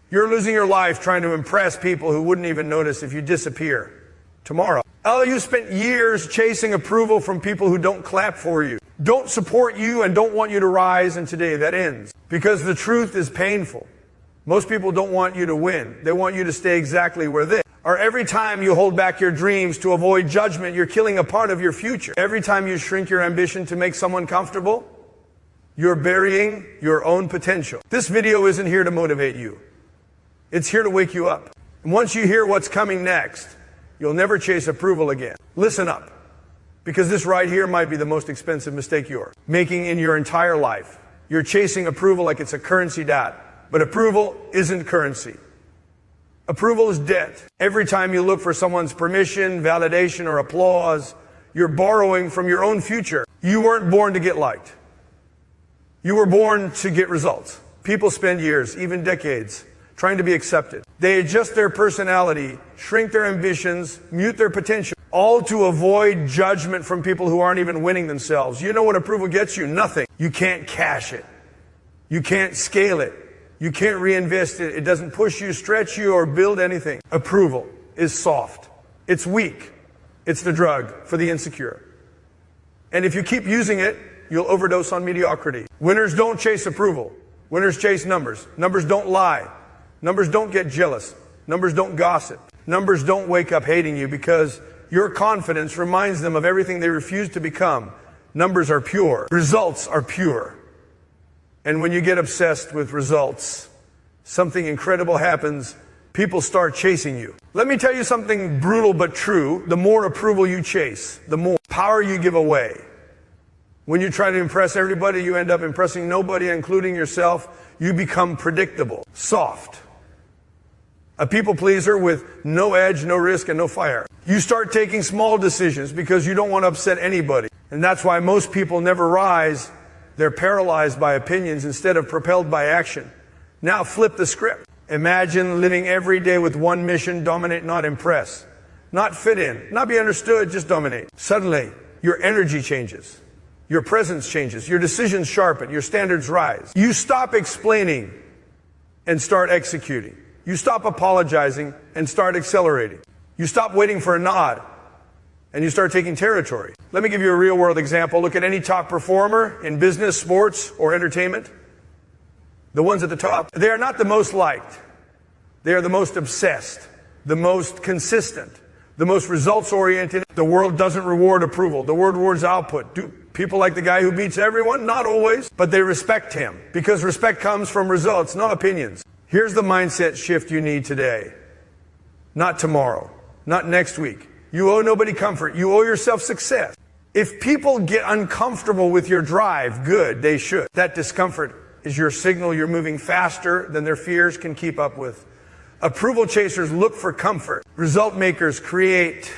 You're losing your life trying to impress people who wouldn't even notice if you disappear tomorrow. Oh, you spent years chasing approval from people who don't clap for you, don't support you, and don't want you to rise, and today that ends. Because the truth is painful. Most people don't want you to win. They want you to stay exactly where they are. Or every time you hold back your dreams to avoid judgment, you're killing a part of your future. Every time you shrink your ambition to make someone comfortable, you're burying your own potential. This video isn't here to motivate you. It's here to wake you up. And once you hear what's coming next, you'll never chase approval again. Listen up, because this right here might be the most expensive mistake you're making in your entire life. You're chasing approval like it's a currency dat, but approval isn't currency. Approval is debt. Every time you look for someone's permission, validation, or applause, you're borrowing from your own future. You weren't born to get liked. You were born to get results. People spend years, even decades, trying to be accepted. They adjust their personality, shrink their ambitions, mute their potential, all to avoid judgment from people who aren't even winning themselves. You know what approval gets you? Nothing. You can't cash it. You can't scale it. You can't reinvest it. It doesn't push you, stretch you, or build anything. Approval is soft. It's weak. It's the drug for the insecure. And if you keep using it, you'll overdose on mediocrity. Winners don't chase approval. Winners chase numbers. Numbers don't lie. Numbers don't get jealous. Numbers don't gossip. Numbers don't wake up hating you because your confidence reminds them of everything they refuse to become. Numbers are pure. Results are pure. And when you get obsessed with results, something incredible happens. People start chasing you. Let me tell you something brutal but true. The more approval you chase, the more power you give away. When you try to impress everybody, you end up impressing nobody, including yourself. You become predictable, soft. A people pleaser with no edge, no risk, and no fire. You start taking small decisions because you don't want to upset anybody. And that's why most people never rise. They're paralyzed by opinions instead of propelled by action. Now flip the script. Imagine living every day with one mission: dominate, not impress. Not fit in, not be understood, just dominate. Suddenly, your energy changes. Your presence changes. Your decisions sharpen. Your standards rise. You stop explaining and start executing. You stop apologizing and start accelerating. You stop waiting for a nod and you start taking territory. Let me give you a real world example. Look at any top performer in business, sports, or entertainment. The ones at the top, they are not the most liked. They are the most obsessed, the most consistent, the most results oriented. The world doesn't reward approval. The world rewards output. Do people like the guy who beats everyone? Not always, but they respect him because respect comes from results, not opinions. Here's the mindset shift you need today. Not tomorrow, not next week. You owe nobody comfort. You owe yourself success. If people get uncomfortable with your drive, good, they should. That discomfort is your signal you're moving faster than their fears can keep up with. Approval chasers look for comfort. Result makers create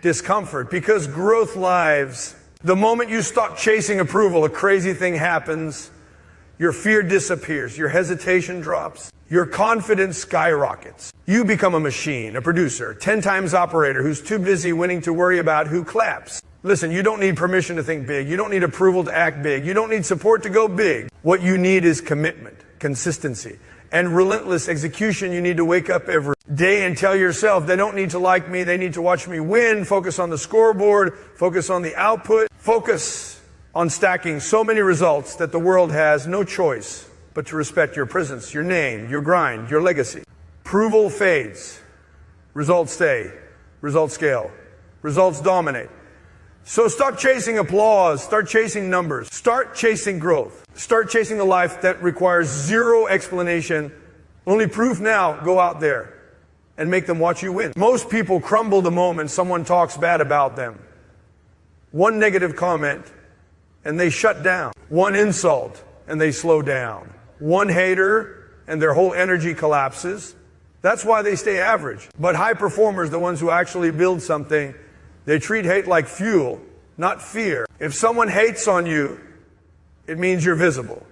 discomfort because growth lives. The moment you stop chasing approval, a crazy thing happens. Your fear disappears. Your hesitation drops. Your confidence skyrockets. You become a machine, a producer, 10 times operator who's too busy winning to worry about who claps. Listen, you don't need permission to think big. You don't need approval to act big. You don't need support to go big. What you need is commitment, consistency, and relentless execution. You need to wake up every day and tell yourself, they don't need to like me. They need to watch me win. Focus on the scoreboard. Focus on the output. Focus on stacking so many results that the world has no choice but to respect your presence, your name, your grind, your legacy. Approval fades. Results stay. Results scale. Results dominate. So stop chasing applause. Start chasing numbers. Start chasing growth. Start chasing the life that requires zero explanation. Only proof now. Go out there and make them watch you win. Most people crumble the moment someone talks bad about them. One negative comment and they shut down. One insult and they slow down. One hater and their whole energy collapses. That's why they stay average. But high performers, the ones who actually build something, they treat hate like fuel, not fear. If someone hates on you, it means you're visible.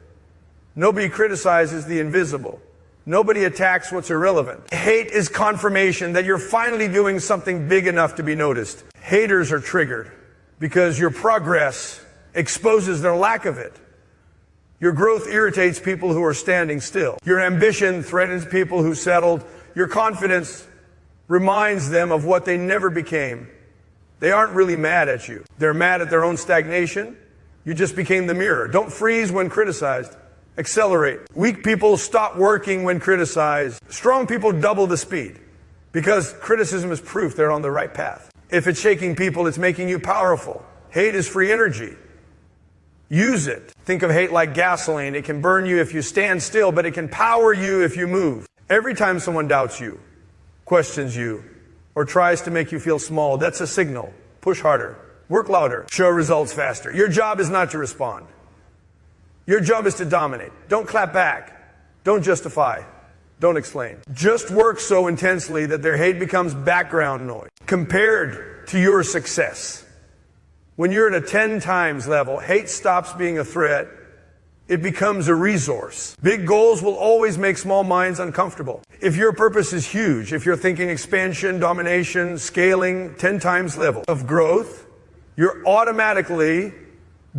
Nobody criticizes the invisible. Nobody attacks what's irrelevant. Hate is confirmation that you're finally doing something big enough to be noticed. Haters are triggered because your progress exposes their lack of it. Your growth irritates people who are standing still. Your ambition threatens people who settled. Your confidence reminds them of what they never became. They aren't really mad at you. They're mad at their own stagnation. You just became the mirror. Don't freeze when criticized. Accelerate. Weak people stop working when criticized. Strong people double the speed because criticism is proof they're on the right path. If it's shaking people, it's making you powerful. Hate is free energy. Use it. Think of hate like gasoline. It can burn you if you stand still, but it can power you if you move. Every time someone doubts you, questions you, or tries to make you feel small, that's a signal. Push harder. Work louder. Show results faster. Your job is not to respond. Your job is to dominate. Don't clap back. Don't justify. Don't explain. Just work so intensely that their hate becomes background noise compared to your success. When you're at a 10 times level, hate stops being a threat. It becomes a resource. Big goals will always make small minds uncomfortable. If your purpose is huge, if you're thinking expansion, domination, scaling, 10 times level of growth, you're automatically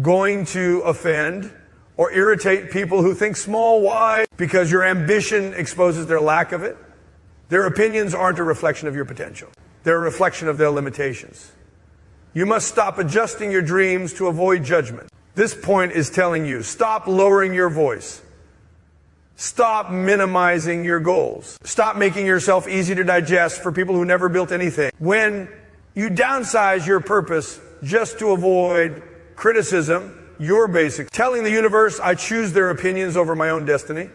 going to offend or irritate people who think small. Why? Because your ambition exposes their lack of it. Their opinions aren't a reflection of your potential. They're a reflection of their limitations. You must stop adjusting your dreams to avoid judgment. This point is telling you, stop lowering your voice. Stop minimizing your goals. Stop making yourself easy to digest for people who never built anything. When you downsize your purpose just to avoid criticism, you're basic. Telling the universe, I choose their opinions over my own destiny.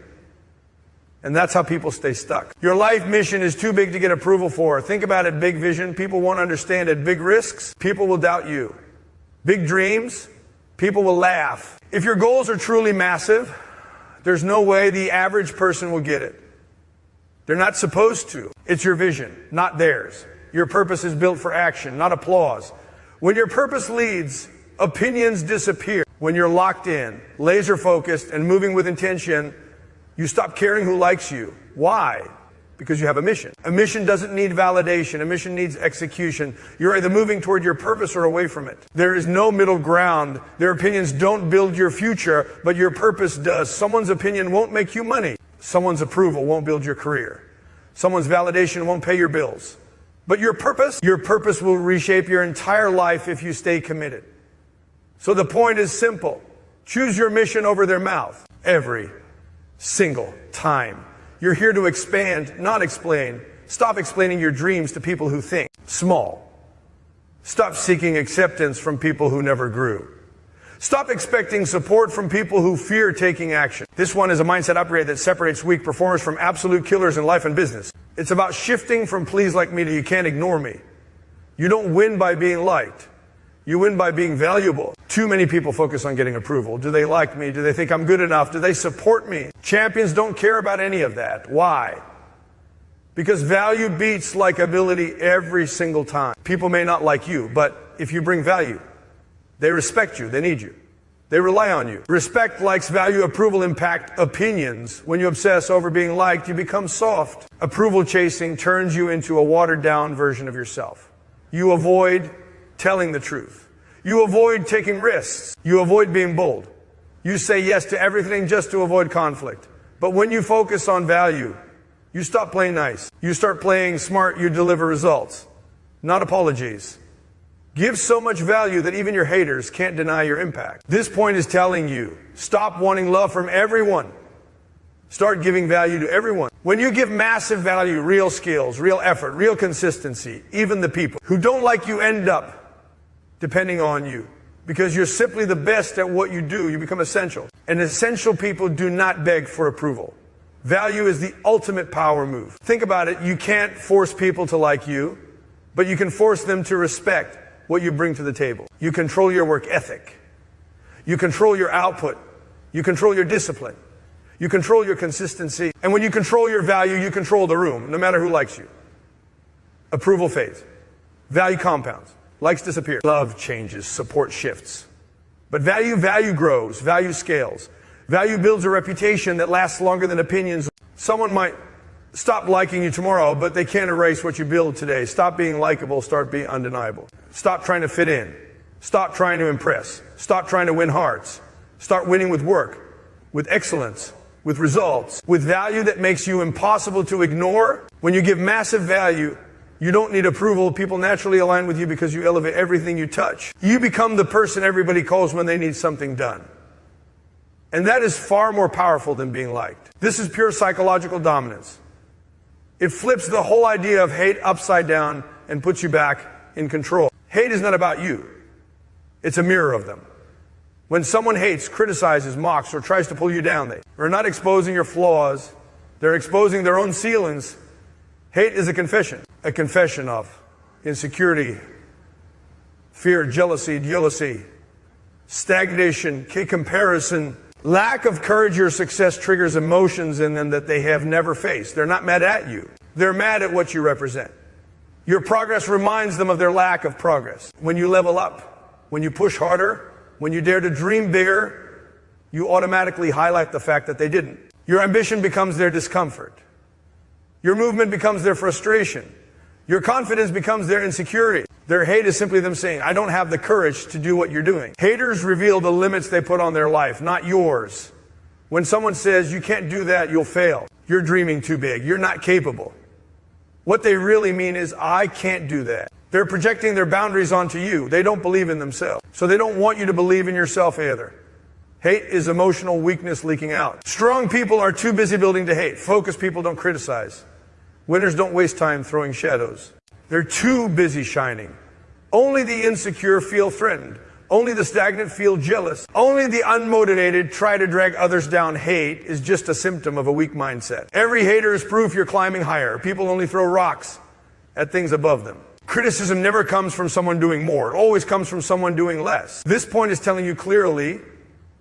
And that's how people stay stuck. Your life mission is too big to get approval for. Think about it, big vision. People won't understand it. Big risks, people will doubt you. Big dreams, people will laugh. If your goals are truly massive, there's no way the average person will get it. They're not supposed to. It's your vision, not theirs. Your purpose is built for action, not applause. When your purpose leads, opinions disappear. When you're locked in, laser focused, and moving with intention, you stop caring who likes you. Why? Because you have a mission. A mission doesn't need validation. A mission needs execution. You're either moving toward your purpose or away from it. There is no middle ground. Their opinions don't build your future, but your purpose does. Someone's opinion won't make you money. Someone's approval won't build your career. Someone's validation won't pay your bills. But your purpose will reshape your entire life if you stay committed. So the point is simple. Choose your mission over their mouth. Every single time. You're here to expand, not explain. Stop explaining your dreams to people who think small. Stop seeking acceptance from people who never grew. Stop expecting support from people who fear taking action. This one is a mindset upgrade that separates weak performers from absolute killers in life and business. It's about shifting from please like me to you can't ignore me. You don't win by being liked. You win by being valuable. Too many people focus on getting approval. Do they like me? Do they think I'm good enough? Do they support me? Champions don't care about any of that. Why? Because value beats likability every single time. People may not like you, but if you bring value, they respect you. They need you. They rely on you. Respect, likes, value, approval impact opinions. When you obsess over being liked, you become soft. Approval chasing turns you into a watered down version of yourself. You avoid telling the truth. You avoid taking risks. You avoid being bold. You say yes to everything just to avoid conflict. But when you focus on value, you stop playing nice. You start playing smart. You deliver results, not apologies. Give so much value that even your haters can't deny your impact. This point is telling you, stop wanting love from everyone. Start giving value to everyone. When you give massive value, real skills, real effort, real consistency, even the people who don't like you end up depending on you. Because you're simply the best at what you do. You become essential. And essential people do not beg for approval. Value is the ultimate power move. Think about it. You can't force people to like you, but you can force them to respect what you bring to the table. You control your work ethic. You control your output. You control your discipline. You control your consistency. And when you control your value, you control the room, no matter who likes you. Approval fades. Value compounds. Likes disappear. Love changes. Support shifts. But value grows. Value scales. Value builds a reputation that lasts longer than opinions. Someone might stop liking you tomorrow, but they can't erase what you build today. Stop being likable. Start being undeniable. Stop trying to fit in. Stop trying to impress. Stop trying to win hearts. Start winning with work. with excellence, with results, with value that makes you impossible to ignore. When you give massive value, you don't need approval. People naturally align with you because you elevate everything you touch. You become the person everybody calls when they need something done. And that is far more powerful than being liked. This is pure psychological dominance. It flips the whole idea of hate upside down and puts you back in control. Hate is not about you. It's a mirror of them. When someone hates, criticizes, mocks, or tries to pull you down, they are not exposing your flaws. They're exposing their own ceilings. Hate is a confession of insecurity, fear, jealousy, stagnation, comparison. Lack of courage or success triggers emotions in them that they have never faced. They're not mad at you. They're mad at what you represent. Your progress reminds them of their lack of progress. When you level up, when you push harder, when you dare to dream bigger, you automatically highlight the fact that they didn't. Your ambition becomes their discomfort. Your movement becomes their frustration. Your confidence becomes their insecurity. Their hate is simply them saying, I don't have the courage to do what you're doing. Haters reveal the limits they put on their life, not yours. When someone says, you can't do that, you'll fail. You're dreaming too big. You're not capable. What they really mean is, I can't do that. They're projecting their boundaries onto you. They don't believe in themselves. So they don't want you to believe in yourself either. Hate is emotional weakness leaking out. Strong people are too busy building to hate. Focused people don't criticize. Winners don't waste time throwing shadows. They're too busy shining. Only the insecure feel threatened. Only the stagnant feel jealous. Only the unmotivated try to drag others down. Hate is just a symptom of a weak mindset. Every hater is proof you're climbing higher. People only throw rocks at things above them. Criticism never comes from someone doing more. It always comes from someone doing less. This point is telling you clearly,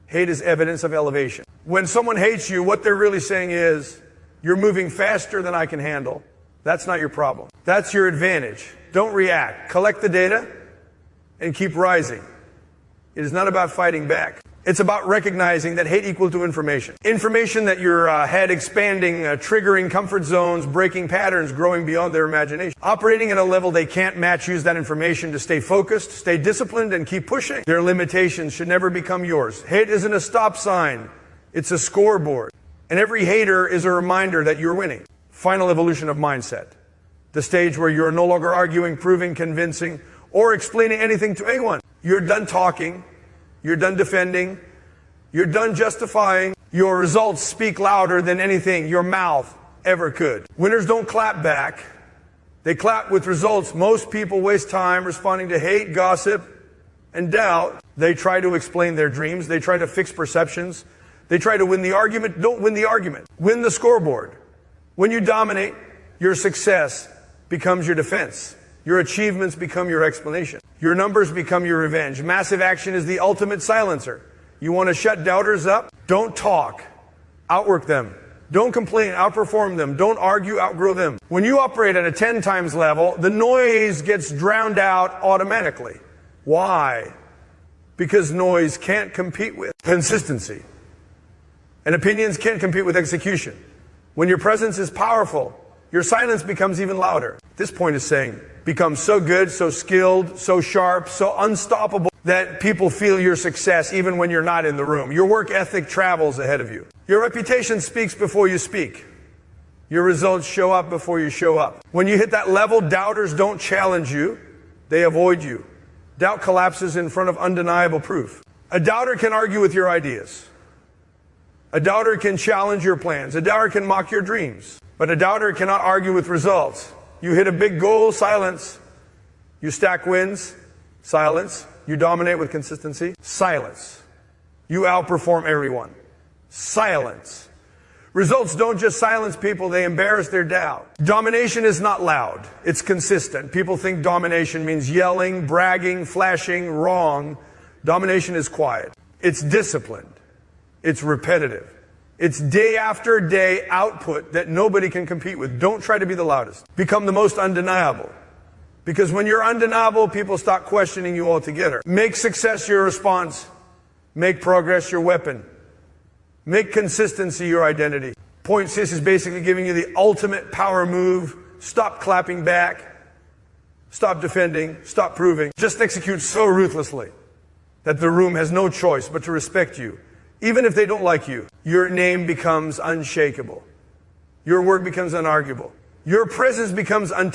hate is evidence of elevation. When someone hates you, what they're really saying is, you're moving faster than I can handle. That's not your problem. That's your advantage. Don't react. Collect the data and keep rising. It is not about fighting back. It's about recognizing that hate equal to information. Information that your head expanding, triggering comfort zones, breaking patterns, growing beyond their imagination. Operating at a level they can't match, use that information to stay focused, stay disciplined, and keep pushing. Their limitations should never become yours. Hate isn't a stop sign. It's a scoreboard. And every hater is a reminder that you're winning. Final evolution of mindset. The stage where you're no longer arguing, proving, convincing, or explaining anything to anyone. You're done talking. You're done defending. You're done justifying. Your results speak louder than anything your mouth ever could. Winners don't clap back. They clap with results. Most people waste time responding to hate, gossip, and doubt. They try to explain their dreams. They try to fix perceptions. They try to win the argument. Don't win the argument. Win the scoreboard. When you dominate, your success becomes your defense. Your achievements become your explanation. Your numbers become your revenge. Massive action is the ultimate silencer. You want to shut doubters up? Don't talk. Outwork them. Don't complain. Outperform them. Don't argue. Outgrow them. When you operate at a 10 times level, the noise gets drowned out automatically. Why? Because noise can't compete with consistency. And opinions can't compete with execution. When your presence is powerful, your silence becomes even louder. This point is saying, become so good, so skilled, so sharp, so unstoppable that people feel your success even when you're not in the room. Your work ethic travels ahead of you. Your reputation speaks before you speak. Your results show up before you show up. When you hit that level, doubters don't challenge you. They avoid you. Doubt collapses in front of undeniable proof. A doubter can argue with your ideas. A doubter can challenge your plans. A doubter can mock your dreams. But a doubter cannot argue with results. You hit a big goal, silence. You stack wins, silence. You dominate with consistency, silence. You outperform everyone, silence. Results don't just silence people, they embarrass their doubt. Domination is not loud, it's consistent. People think domination means yelling, bragging, flashing, wrong. Domination is quiet. It's disciplined. It's repetitive. It's day after day output that nobody can compete with. Don't try to be the loudest. Become the most undeniable. Because when you're undeniable, people stop questioning you altogether. Make success your response. Make progress your weapon. Make consistency your identity. Point 6 is basically giving you the ultimate power move. Stop clapping back. Stop defending. Stop proving. Just execute so ruthlessly that the room has no choice but to respect you. Even if they don't like you, your name becomes unshakable. Your word becomes unarguable. Your presence becomes untouchable.